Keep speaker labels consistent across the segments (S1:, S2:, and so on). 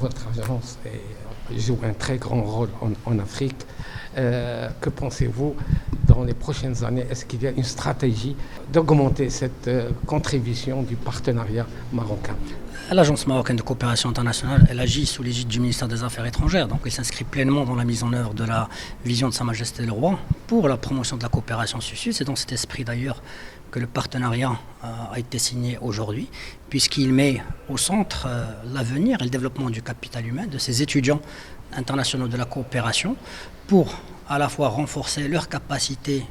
S1: votre agence joue un très grand rôle en Afrique. Que pensez-vous dans les prochaines années? Est-ce qu'il y a une stratégie d'augmenter cette contribution du partenariat marocain?
S2: L'Agence marocaine de coopération internationale, elle agit sous l'égide du ministère des Affaires étrangères, donc elle s'inscrit pleinement dans la mise en œuvre de la vision de Sa Majesté le Roi pour la promotion de la coopération sud-sud. C'est dans cet esprit d'ailleurs que le partenariat a été signé aujourd'hui, puisqu'il met au centre l'avenir et le développement du capital humain de ces étudiants internationaux de la coopération pour à la fois renforcer leur capacité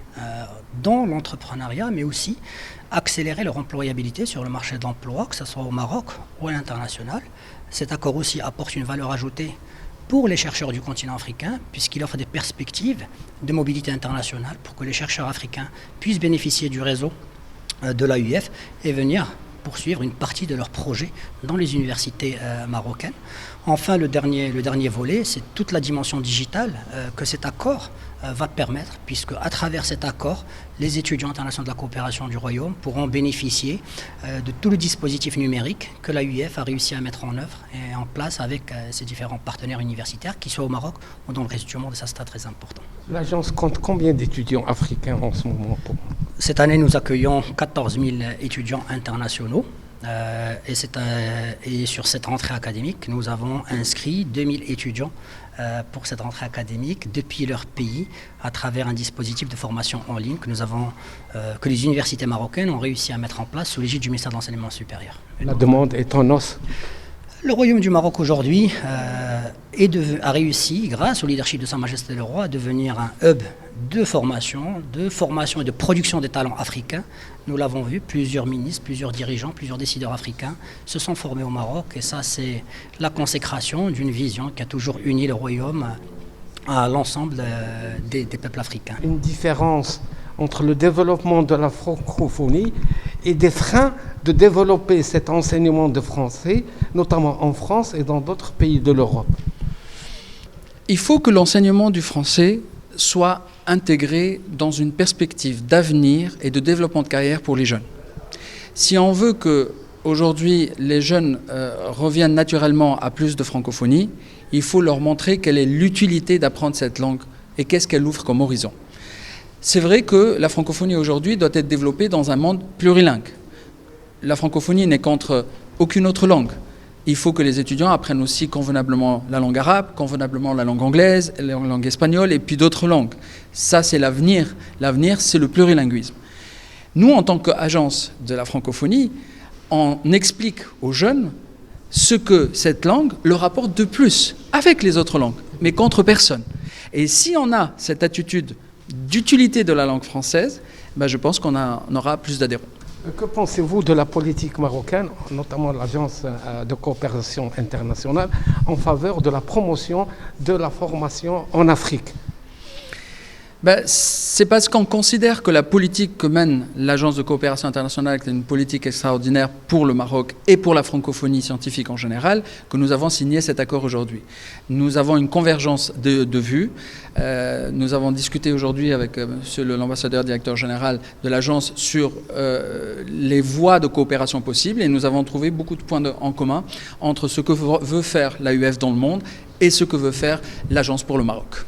S2: dans l'entrepreneuriat, mais aussi accélérer leur employabilité sur le marché de l'emploi, que ce soit au Maroc ou à l'international. Cet accord aussi apporte une valeur ajoutée pour les chercheurs du continent africain, puisqu'il offre des perspectives de mobilité internationale pour que les chercheurs africains puissent bénéficier du réseau de l'AUF et venir poursuivre une partie de leurs projets dans les universités marocaines. Enfin, le dernier volet, c'est toute la dimension digitale que cet accord va permettre, puisque à travers cet accord, les étudiants internationaux de la coopération du Royaume pourront bénéficier de tout le dispositif numérique que l'AUF a réussi à mettre en œuvre et en place avec ses différents partenaires universitaires, qu'ils soient au Maroc ou dans le reste du monde, et ça c'est très important.
S1: L'agence compte combien d'étudiants africains en ce moment?
S2: Cette année, nous accueillons 14 000 étudiants internationaux. Et sur cette rentrée académique, nous avons inscrit 2000 étudiants pour cette rentrée académique depuis leur pays à travers un dispositif de formation en ligne que les universités marocaines ont réussi à mettre en place sous l'égide du ministère de l'Enseignement supérieur.
S1: La demande est en hausse.
S2: Le Royaume du Maroc aujourd'hui a réussi, grâce au leadership de Sa Majesté le Roi, à devenir un hub de formation et de production des talents africains. Nous l'avons vu, plusieurs ministres, plusieurs dirigeants, plusieurs décideurs africains se sont formés au Maroc, et ça c'est la consécration d'une vision qui a toujours uni le Royaume à l'ensemble des peuples africains.
S1: Une différence entre le développement de la francophonie et des freins de développer cet enseignement de français, notamment en France et dans d'autres pays de l'Europe.
S3: Il faut que l'enseignement du français soit intégré dans une perspective d'avenir et de développement de carrière pour les jeunes. Si on veut que aujourd'hui les jeunes reviennent naturellement à plus de francophonie, il faut leur montrer quelle est l'utilité d'apprendre cette langue et qu'est-ce qu'elle ouvre comme horizon. C'est vrai que la francophonie aujourd'hui doit être développée dans un monde plurilingue. La francophonie n'est qu'entre aucune autre langue. Il faut que les étudiants apprennent aussi convenablement la langue arabe, convenablement la langue anglaise, la langue espagnole et puis d'autres langues. Ça, c'est l'avenir. L'avenir, c'est le plurilinguisme. Nous, en tant qu'agence de la francophonie, on explique aux jeunes ce que cette langue leur apporte de plus avec les autres langues, mais contre personne. Et si on a cette attitude d'utilité de la langue française, je pense qu'on aura plus d'adhérents.
S1: Que pensez-vous de la politique marocaine, notamment l'Agence de coopération internationale, en faveur de la promotion de la formation en Afrique?
S3: C'est parce qu'on considère que la politique que mène l'Agence de coopération internationale est une politique extraordinaire pour le Maroc et pour la francophonie scientifique en général que nous avons signé cet accord aujourd'hui. Nous avons une convergence de vues. Nous avons discuté aujourd'hui avec monsieur l'ambassadeur directeur général de l'agence sur les voies de coopération possibles, et nous avons trouvé beaucoup de points en commun entre ce que veut faire l'AUF dans le monde et ce que veut faire l'Agence pour le Maroc.